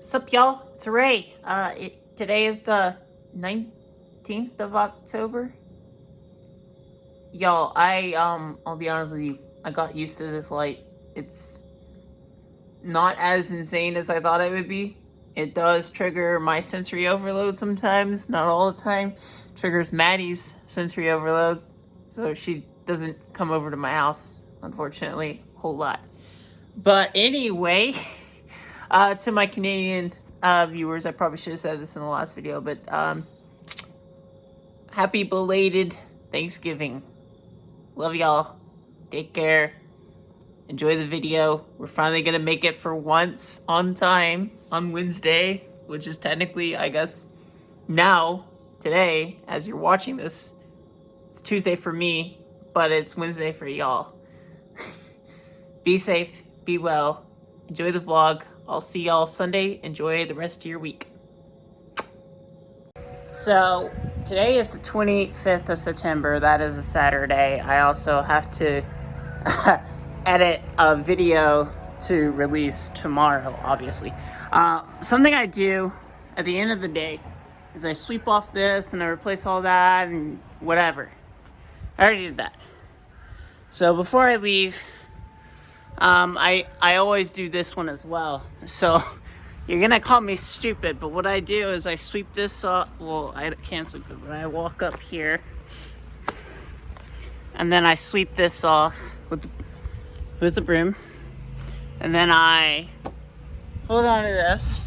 Sup, y'all? It's Rei. Today is the 19th of October. Y'all, I'll be honest with you. I got used to this light. It's not as insane as I thought it would be. It does trigger my sensory overload sometimes, not all the time. Triggers Maddie's sensory overload, so she doesn't come over to my house, unfortunately, a whole lot. But anyway, to my Canadian viewers, I probably should have said this in the last video, but happy belated Thanksgiving. Love y'all. Take care. Enjoy the video. We're finally gonna make it for once on time on Wednesday, which is technically, I guess, now, today, as you're watching this. It's Tuesday for me, but it's Wednesday for y'all. Be safe, be well, enjoy the vlog. I'll see y'all Sunday. Enjoy the rest of your week. So, today is the 25th of September. That is a Saturday. I also have to edit a video to release tomorrow, obviously. Something I do at the end of the day is I sweep off this and I replace all that and whatever. I already did that. So before I leave, I always do this one as well. So you're gonna call me stupid, but what I do is I sweep this off. Well, I can't sweep it, but I walk up here and then I sweep this off with the broom, and then I hold on to this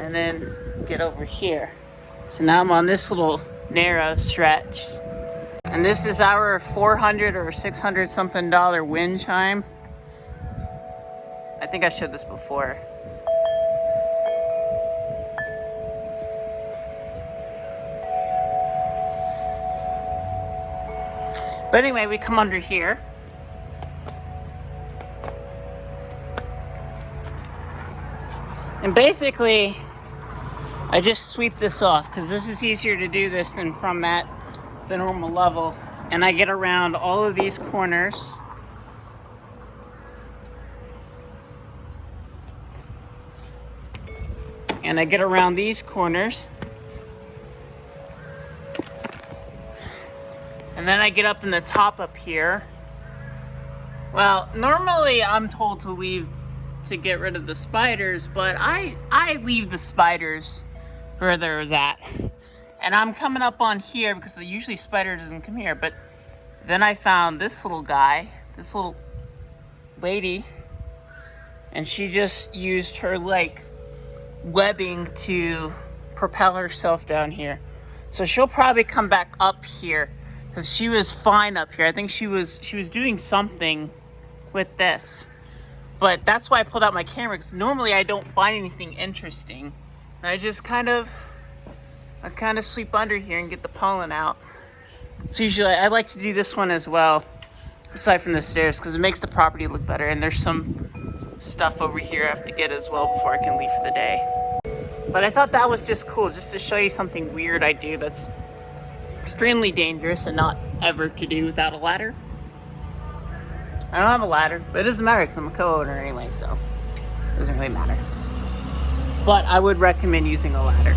and then get over here. So now I'm on this little narrow stretch. And this is our $400 or $600 something wind chime. I think I showed this before. But anyway, we come under here. And basically, I just sweep this off because this is easier to do this than from the normal level. And I get around all of these corners. And I get around these corners. And then I get up in the top up here. Well, normally I'm told to leave to get rid of the spiders, but I leave the spiders where there's at. And I'm coming up on here because the usually spider doesn't come here, but then I found this little guy, this little lady, and she just used her like webbing to propel herself down here. So she'll probably come back up here because she was fine up here. I think she was doing something with this. But that's why I pulled out my camera, because normally I don't find anything interesting. I just kind of sweep under here and get the pollen out. So usually I like to do this one as well, aside from the stairs, because it makes the property look better. And there's some stuff over here I have to get as well before I can leave for the day. But I thought that was just cool, just to show you something weird I do that's extremely dangerous and not ever to do without a ladder. I don't have a ladder, but it doesn't matter because I'm a co-owner anyway, so it doesn't really matter. But I would recommend using a ladder.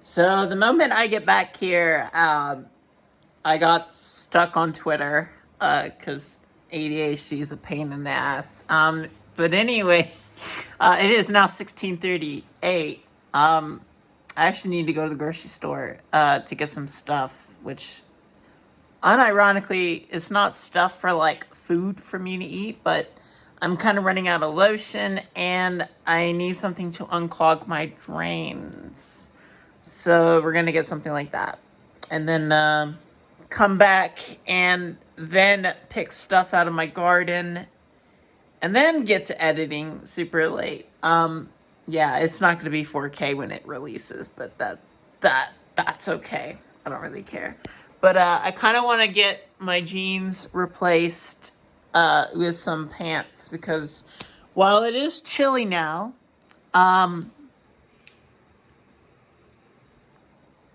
So the moment I get back here, I got stuck on Twitter because ADHD is a pain in the ass. But anyway, it is now 16:38. I actually need to go to the grocery store to get some stuff, which unironically, it's not stuff for like food for me to eat, but I'm kind of running out of lotion and I need something to unclog my drains. So we're gonna get something like that. And then come back and then pick stuff out of my garden and then get to editing super late. Yeah, it's not gonna be 4K when it releases, but that's okay. I don't really care. But I kind of want to get my jeans replaced with some pants, because while it is chilly now, I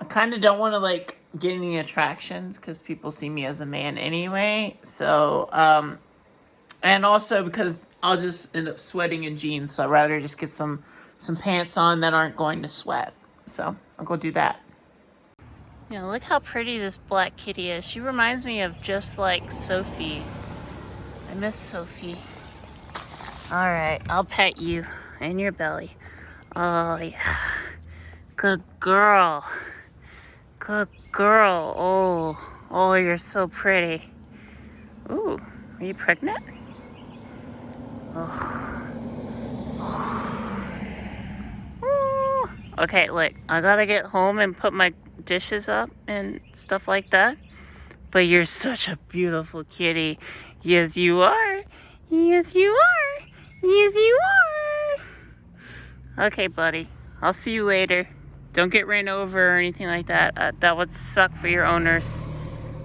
kind of don't want to like get any attractions because people see me as a man anyway. So, and also because I'll just end up sweating in jeans. So I'd rather just get some pants on that aren't going to sweat. So I'll go do that. You know, look how pretty this black kitty is. She reminds me of just like Sophie. I miss Sophie. All right, I'll pet you in your belly. Oh, yeah. Good girl. Good girl. Oh, you're so pretty. Ooh, are you pregnant? Oh. Ooh. Okay, look, I gotta get home and put my dishes up and stuff like that. But you're such a beautiful kitty. Yes, you are. Yes, you are. Yes, you are. Okay, buddy. I'll see you later. Don't get ran over or anything like that. That would suck for your owners.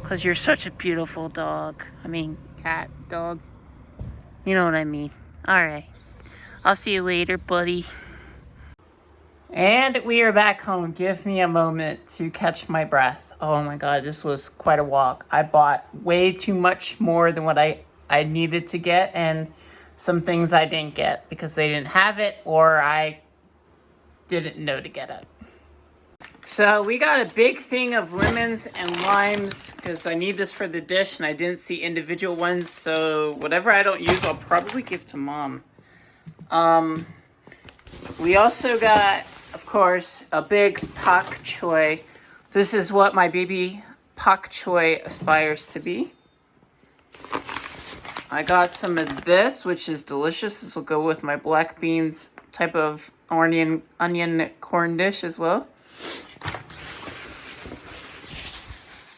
Because you're such a beautiful dog. I mean, cat, dog. You know what I mean. Alright. I'll see you later, buddy. And we are back home. Give me a moment to catch my breath. Oh my god, this was quite a walk. I bought way too much more than what I needed to get, and some things I didn't get because they didn't have it or I didn't know to get it. So we got a big thing of lemons and limes because I need this for the dish and I didn't see individual ones. So whatever I don't use, I'll probably give to Mom. We also got, of course, a big pak choi. This is what my baby pak choi aspires to be. I got some of this, which is delicious. This will go with my black beans type of onion corn dish as well.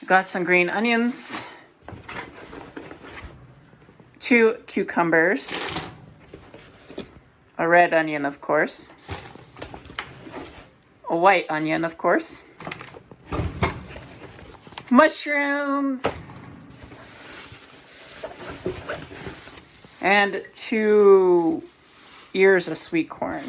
Got some green onions, 2 cucumbers, a red onion, of course, a white onion, of course, mushrooms, and 2 ears of sweet corn.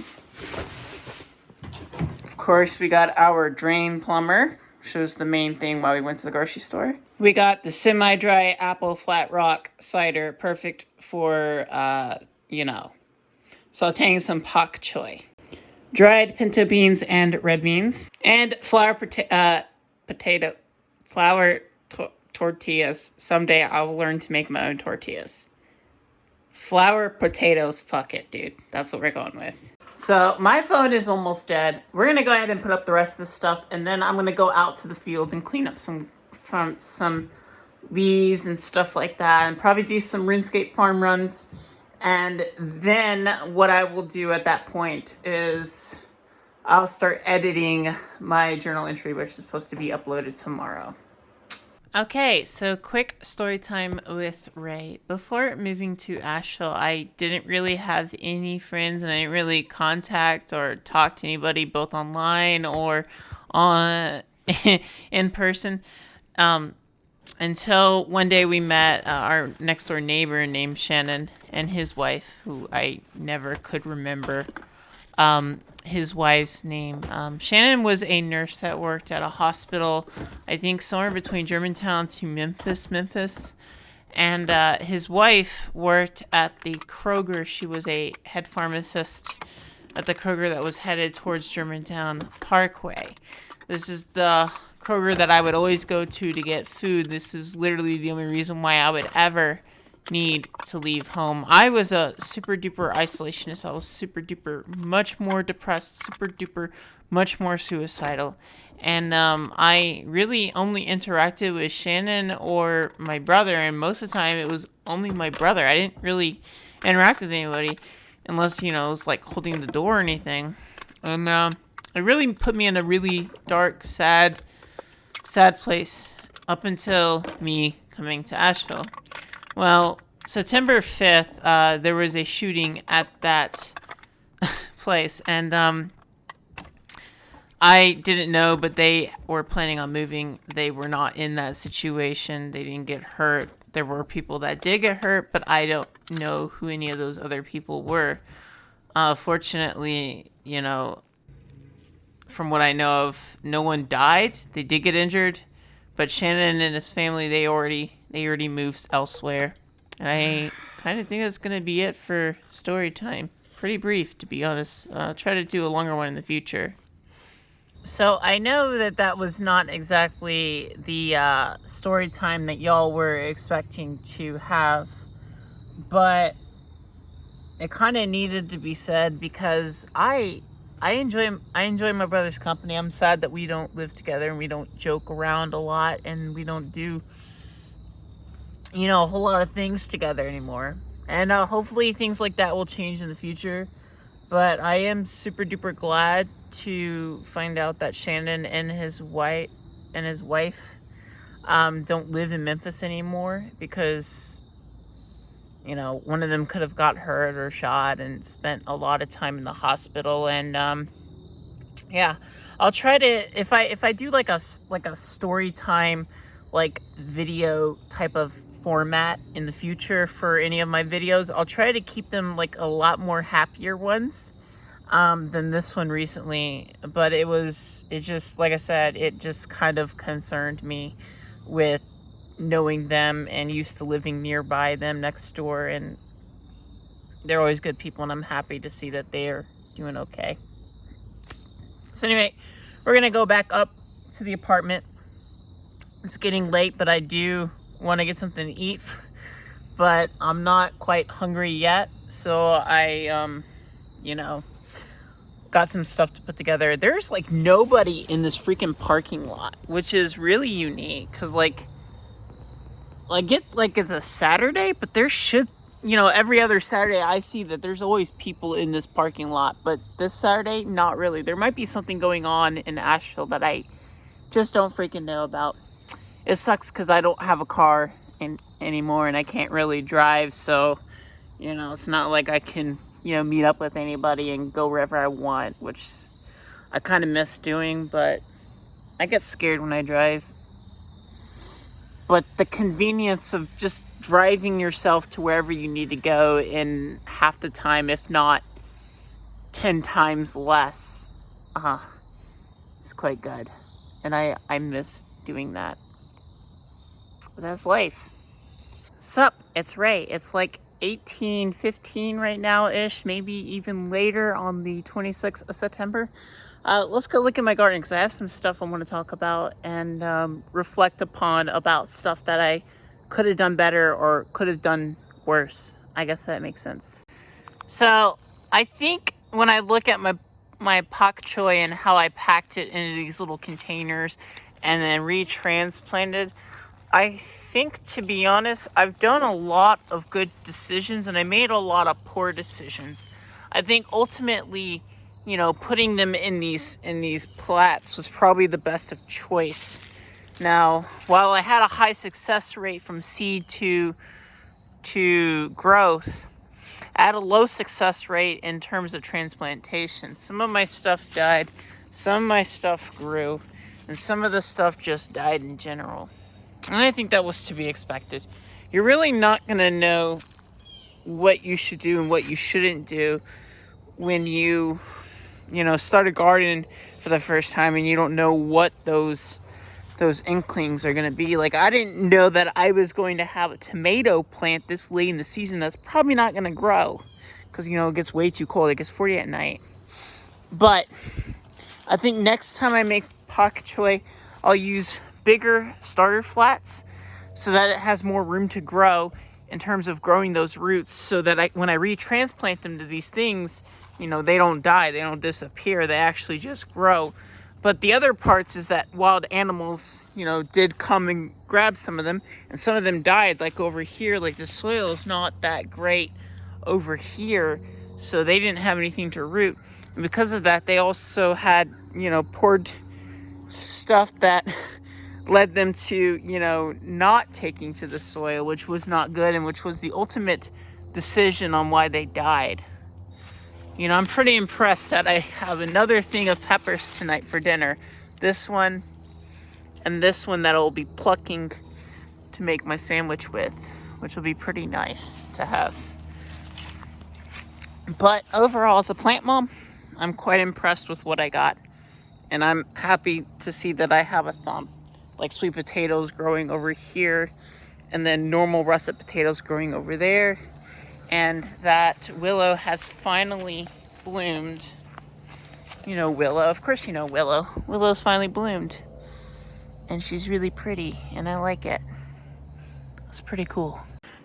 Of course, we got our drain plumber, which was the main thing while we went to the grocery store. We got the semi-dry apple flat rock cider, perfect for, sauteing some pak choi. Dried pinto beans and red beans. And flour tortillas. Someday I'll learn to make my own tortillas. Flour potatoes, fuck it, dude. That's what we're going with. So my phone is almost dead. We're gonna go ahead and put up the rest of this stuff, and then I'm gonna go out to the fields and clean up some leaves and stuff like that, and probably do some RuneScape farm runs. And then what I will do at that point is I'll start editing my journal entry, which is supposed to be uploaded tomorrow. Okay, so quick story time with Rei. Before moving to Asheville, I didn't really have any friends, and I didn't really contact or talk to anybody, both online or on in person, until one day we met our next door neighbor named Shannon and his wife, who I never could remember his wife's name. Shannon was a nurse that worked at a hospital, I think somewhere between Germantown to Memphis. And his wife worked at the Kroger. She was a head pharmacist at the Kroger that was headed towards Germantown Parkway. This is the Kroger that I would always go to get food. This is literally the only reason why I would ever need to leave home. I was a super duper isolationist. I was super duper much more depressed, super duper much more suicidal. And I really only interacted with Shannon or my brother, and most of the time it was only my brother. I didn't really interact with anybody unless, it was like holding the door or anything. And it really put me in a really dark, sad place up until me coming to Asheville. Well, September 5th, there was a shooting at that place, and I didn't know, but they were planning on moving. They were not in that situation. They didn't get hurt. There were people that did get hurt, but I don't know who any of those other people were. Fortunately, from what I know of, no one died. They did get injured, but Shannon and his family, they already moved elsewhere. And I kind of think that's going to be it for story time. Pretty brief, to be honest. I'll try to do a longer one in the future. So I know that that was not exactly the story time that y'all were expecting to have, but it kind of needed to be said because I enjoy my brother's company. I'm sad that we don't live together and we don't joke around a lot and we don't do, you know, a whole lot of things together anymore. And hopefully things like that will change in the future. But I am super duper glad to find out that Shannon and his wife don't live in Memphis anymore, because, you know, one of them could have got hurt or shot and spent a lot of time in the hospital. And yeah, I'll try to, if I do like a story time, like video type of format in the future for any of my videos, I'll try to keep them like a lot more happier ones than this one recently. But it just, like I said, it just kind of concerned me with knowing them and used to living nearby them next door, and they're always good people, and I'm happy to see that they're doing okay. So anyway, we're gonna go back up to the apartment. It's getting late, but I do want to get something to eat, but I'm not quite hungry yet, so I you know, got some stuff to put together. There's like nobody in this freaking parking lot, which is really unique, because like it's a Saturday, but there should, you know, every other Saturday I see that there's always people in this parking lot, but this Saturday, not really. There might be something going on in Asheville that I just don't freaking know about. It sucks because I don't have a car anymore, and I can't really drive, so, you know, it's not like I can, you know, meet up with anybody and go wherever I want, which I kind of miss doing, but I get scared when I drive. But the convenience of just driving yourself to wherever you need to go in half the time, if not 10 times less, it's quite good. And I miss doing that. But that's life. Sup, it's Ray. It's like 18:15 right now-ish, maybe even later on the 26th of September. Let's go look at my garden, because I have some stuff I want to talk about and reflect upon about stuff that I could have done better or could have done worse. I guess that makes sense. So I think when I look at my pak choi and how I packed it into these little containers and then retransplanted, I think, to be honest, I've done a lot of good decisions and I made a lot of poor decisions. I think ultimately, you know, putting them in these plats was probably the best of choice. Now, while I had a high success rate from seed to growth, I had a low success rate in terms of transplantation. Some of my stuff died, some of my stuff grew, and some of the stuff just died in general. And I think that was to be expected. You're really not going to know what you should do and what you shouldn't do when you know, start a garden for the first time and you don't know what those inklings are going to be. Like, I didn't know that I was going to have a tomato plant this late in the season that's probably not going to grow because, you know, it gets way too cold. It gets 40 at night. But I think next time I make pak choi, I'll use bigger starter flats so that it has more room to grow in terms of growing those roots, so that when I retransplant them to these things, you know, they don't die, they don't disappear, they actually just grow. But the other parts is that wild animals, you know, did come and grab some of them, and some of them died. Like over here, like the soil is not that great over here, so they didn't have anything to root. And because of that, they also had, you know, poured stuff that led them to, you know, not taking to the soil, which was not good, and which was the ultimate decision on why they died. You know, I'm pretty impressed that I have another thing of peppers tonight for dinner. This one and this one that I'll be plucking to make my sandwich with, which will be pretty nice to have. But overall, as a plant mom, I'm quite impressed with what I got. And I'm happy to see that I have a thumb. Like sweet potatoes growing over here, and then normal russet potatoes growing over there. and that willow has finally bloomed. You know Willow, of course you know Willow. Willow's finally bloomed. And she's really pretty, and I like it. It's pretty cool.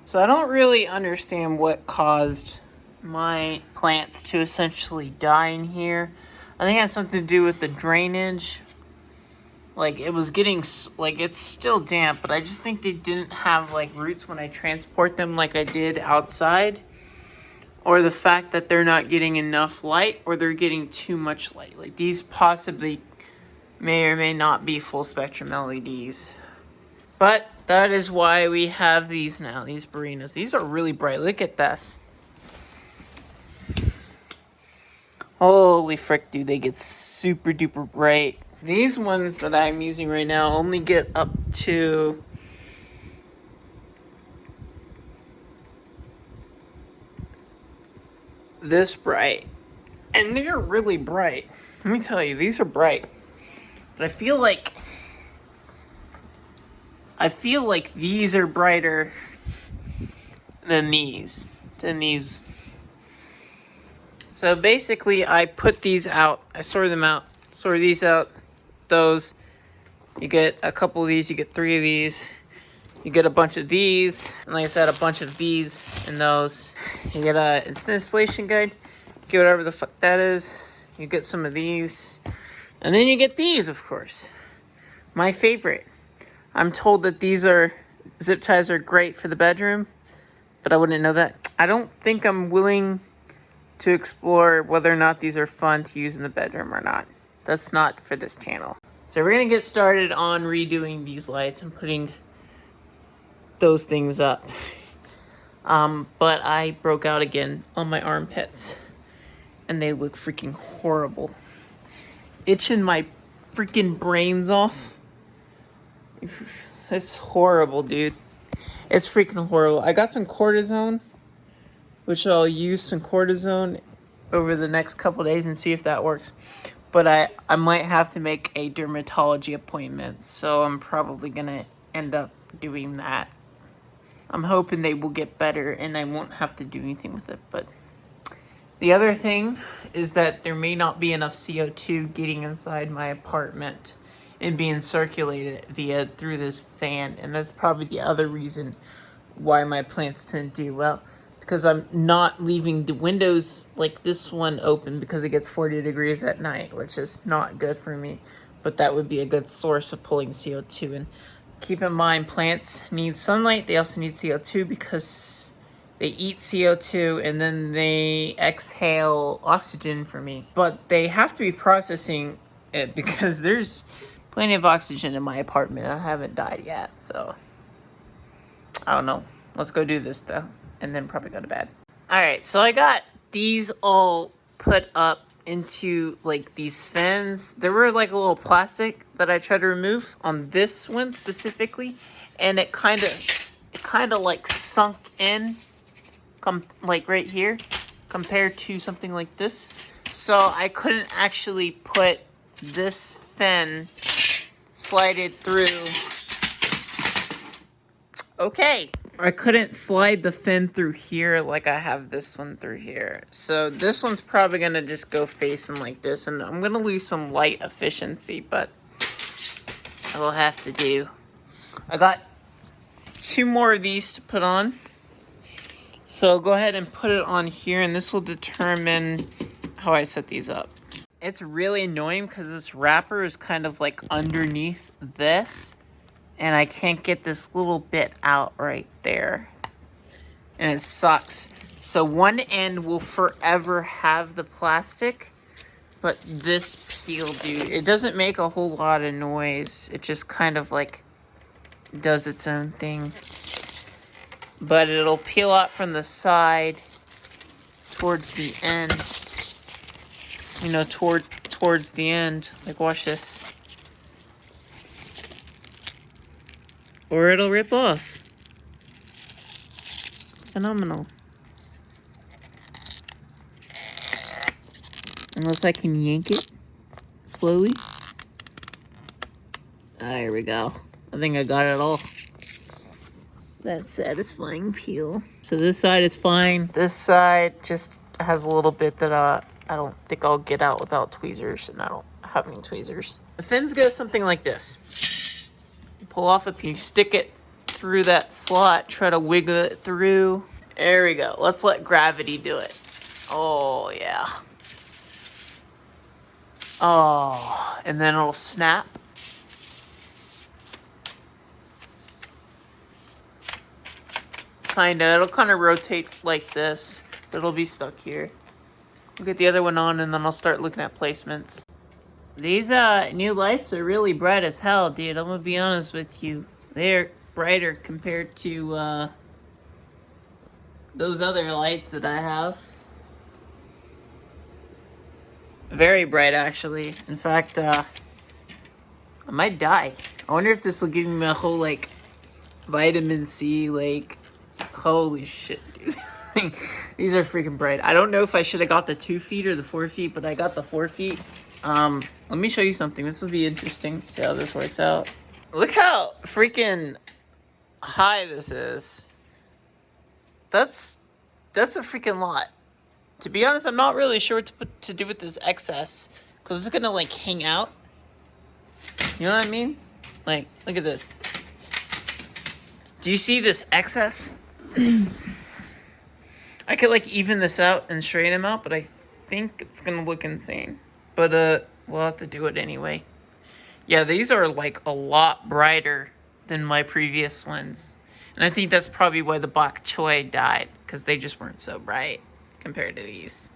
So I don't really understand what caused my plants to essentially die in here. I think it has something to do with the drainage. Like, it was getting, like, it's still damp, but I just think they didn't have, like, roots when I transport them like I did outside. Or the fact that they're not getting enough light, or they're getting too much light. Like, these possibly may or may not be full spectrum LEDs. But that is why we have these now, these Barinas. These are really bright. Look at this. Holy frick, dude, they get super duper bright. These ones that I'm using right now only get up to this bright. And they're really bright. Let me tell you, these are bright. But I feel like these are brighter than these. So basically, I put these out. I sort them out. Sort these out. Those. You get a couple of these. You get 3 of these. You get a bunch of these. And like I said, a bunch of these and those. You get a installation guide. Get whatever the fuck that is. You get some of these. And then you get these, of course. My favorite. I'm told that these zip ties are great for the bedroom. But I wouldn't know that. I don't think I'm willing to explore whether or not these are fun to use in the bedroom or not. That's not for this channel. So we're gonna get started on redoing these lights and putting those things up. But I broke out again on my armpits. And they look freaking horrible. Itching my freaking brains off. It's horrible, dude. It's freaking horrible. I got some cortisone, which I'll use some cortisone over the next couple days and see if that works. But I might have to make a dermatology appointment, so I'm probably gonna end up doing that. I'm hoping they will get better and I won't have to do anything with it. But the other thing is that there may not be enough CO2 getting inside my apartment and being circulated through this fan, and that's probably the other reason why my plants didn't do well, because I'm not leaving the windows like this one open because it gets 40 degrees at night, which is not good for me, but that would be a good source of pulling CO2. And keep in mind, plants need sunlight. They also need CO2 because they eat CO2 and then they exhale oxygen for me, but they have to be processing it because there's plenty of oxygen in my apartment. I haven't died yet, so I don't know. Let's go do this though, and then probably go to bed. All right, so I got these all put up into like these fins. There were like a little plastic that I tried to remove on this one specifically, and it kind of like sunk in, like right here, compared to something like this. So I couldn't actually put this fin slided through. Okay. I couldn't slide the fin through here like I have this one through here. So this one's probably going to just go facing like this. And I'm going to lose some light efficiency, but I will have to do. I got 2 more of these to put on. So go ahead and put it on here, and this will determine how I set these up. It's really annoying because this wrapper is kind of like underneath this, and I can't get this little bit out right there, and it sucks. So one end will forever have the plastic, but this peel, dude, it doesn't make a whole lot of noise. It just kind of like does its own thing. But it'll peel out from the side towards the end. You know, towards the end. Like, watch this. Or it'll rip off. Phenomenal. Unless I can yank it slowly. There we go. I think I got it all. That satisfying peel. So this side is fine. This side just has a little bit that I don't think I'll get out without tweezers, and I don't have any tweezers. The fins go something like this. You pull off a piece, stick it through that slot, try to wiggle it through. There we go. Let's let gravity do it. Oh, yeah. Oh, and then it'll snap. It'll kind of rotate like this, but it'll be stuck here. We'll get the other one on, and then I'll start looking at placements. These new lights are really bright as hell, dude. I'm gonna be honest with you. They're brighter compared to those other lights that I have. Very bright, actually. In fact, I might die. I wonder if this will give me a whole, like, vitamin C, like, holy shit, dude. These are freaking bright. I don't know if I should have got the 2 feet or the 4 feet, but I got the 4 feet. Let me show you something. This will be interesting. See how this works out. Look how freaking high this is. That's a freaking lot. To be honest, I'm not really sure what to do with this excess, because it's gonna like hang out. You know what I mean? Like, look at this. Do you see this excess? I could like even this out and straighten them out, but I think it's gonna look insane. But we'll have to do it anyway. Yeah, these are like a lot brighter than my previous ones. And I think that's probably why the Bok Choy died, because they just weren't so bright compared to these.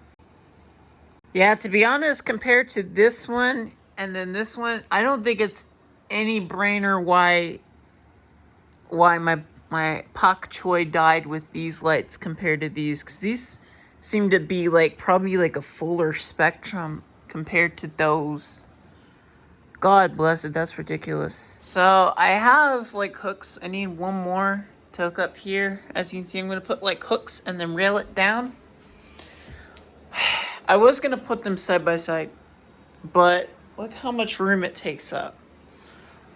Yeah, to be honest, compared to this one and then this one, I don't think it's any brainer why my Bok Choy died with these lights compared to these, because these seem to be like probably like a fuller spectrum compared to those. God bless it, that's ridiculous. So I have like hooks. I need one more to hook up here. As you can see, I'm gonna put like hooks and then rail it down. I was gonna put them side by side, but look how much room it takes up.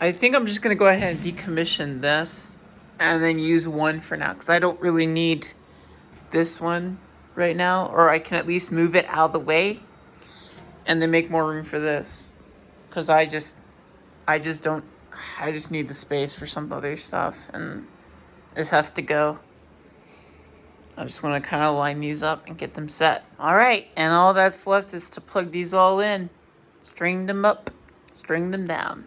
I think I'm just gonna go ahead and decommission this and then use one for now, because I don't really need this one right now, or I can at least move it out of the way and then make more room for this, because I just need the space for some other stuff, and this has to go. I just want to kind of line these up and get them set. All right, and all that's left is to plug these all in, string them up, string them down.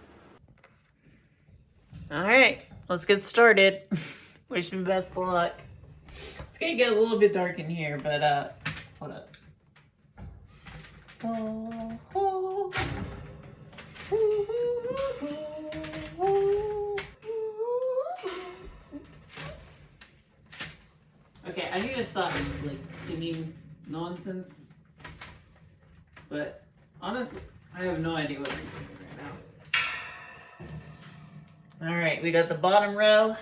All right, let's get started. Wish me best of luck. It's gonna get a little bit dark in here, but hold up. Okay, I need to stop like singing nonsense. But honestly, I have no idea what I'm singing right now. Alright, we got the bottom row.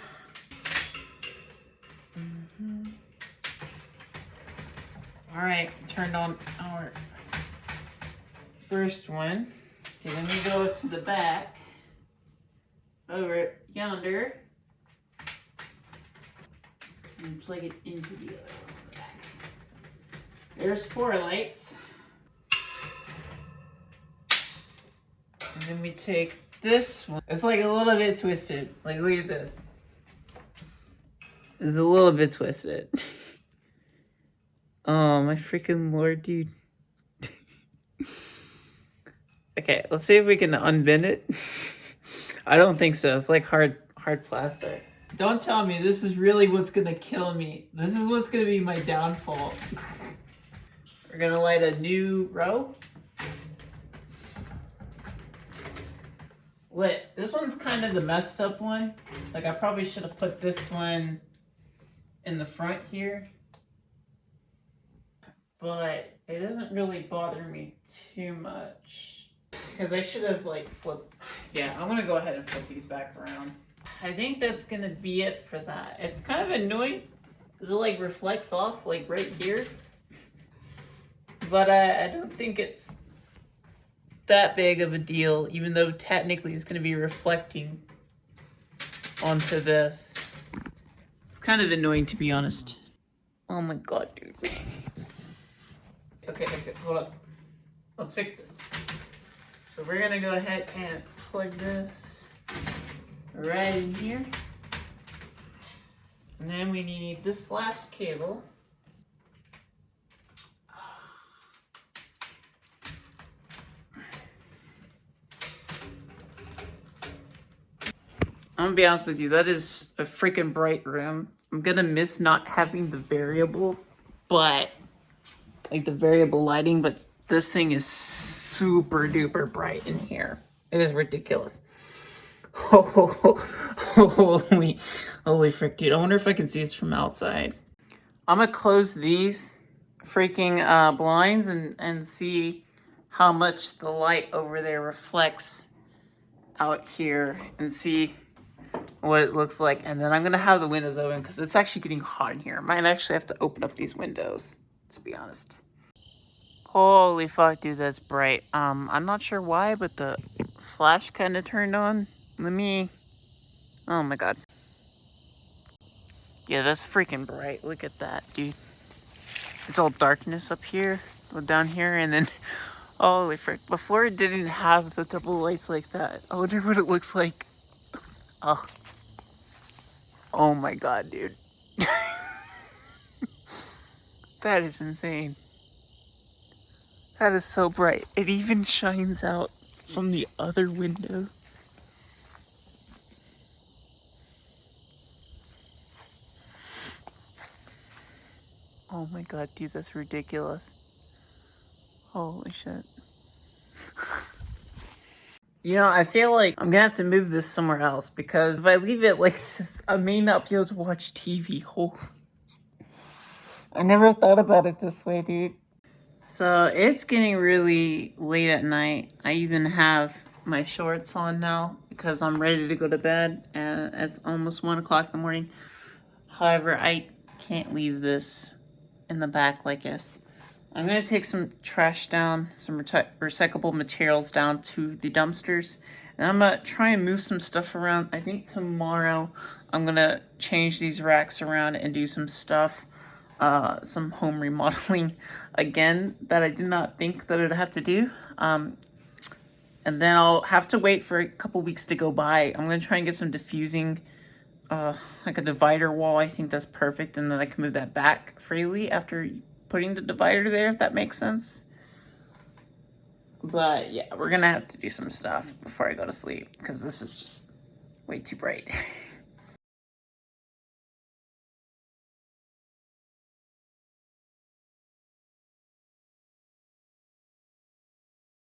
Alright, turned on our first one. Okay, then we go to the back. Over yonder. And plug it into the other one on the back. There's 4 lights. And then we take this one. It's like a little bit twisted. Like, look at this. It's a little bit twisted. Oh, my freaking lord, dude. Okay, let's see if we can unbend it. I don't think so. It's like hard plastic. Don't tell me this is really what's gonna kill me. This is what's gonna be my downfall. We're gonna light a new row. Lit. This one's kind of the messed up one. Like, I probably should have put this one in the front here. But it doesn't really bother me too much, because I should have like flipped. Yeah, I'm gonna go ahead and flip these back around. I think that's gonna be it for that. It's kind of annoying because it like reflects off like right here, but I don't think it's that big of a deal, even though technically it's gonna be reflecting onto this. It's kind of annoying, to be honest. Oh my god, dude. Okay, hold up. Let's fix this. So we're gonna go ahead and plug this right in here. And then we need this last cable. I'm gonna be honest with you, that is a freaking bright room. I'm gonna miss not having the variable, but like the variable lighting, but this thing is super duper bright in here. It is ridiculous. Holy frick, dude. I wonder if I can see this from outside. I'm gonna close these freaking blinds and see how much the light over there reflects out here and see what it looks like. And then I'm gonna have the windows open because it's actually getting hot in here. I might actually have to open up these windows, to be honest. Holy fuck, dude, that's bright. I'm not sure why, but the flash kind of turned on. Let me... Oh my god. Yeah, that's freaking bright. Look at that, dude. It's all darkness up here, down here, and then... Holy frick. Before it didn't have the double lights like that. I wonder what it looks like. Oh. Oh my god, dude. That is insane. That is so bright. It even shines out from the other window. Oh my god, dude, that's ridiculous. Holy shit. You know, I feel like I'm gonna have to move this somewhere else because if I leave it like this, I may not be able to watch TV. Holy. I never thought about it this way, dude. So it's getting really late at night. I even have my shorts on now because I'm ready to go to bed and it's almost 1 o'clock in the morning. However, I can't leave this in the back like this. I'm gonna take some trash down, some recyclable materials down to the dumpsters, and I'm gonna try and move some stuff around. I think tomorrow I'm gonna change these racks around and do some stuff, some home remodeling again that I did not think that I'd have to do. And then I'll have to wait for a couple weeks to go by. I'm gonna try and get some diffusing, like a divider wall. I think that's perfect, and then I can move that back freely after putting the divider there, if that makes sense. But yeah, we're gonna have to do some stuff before I go to sleep because this is just way too bright.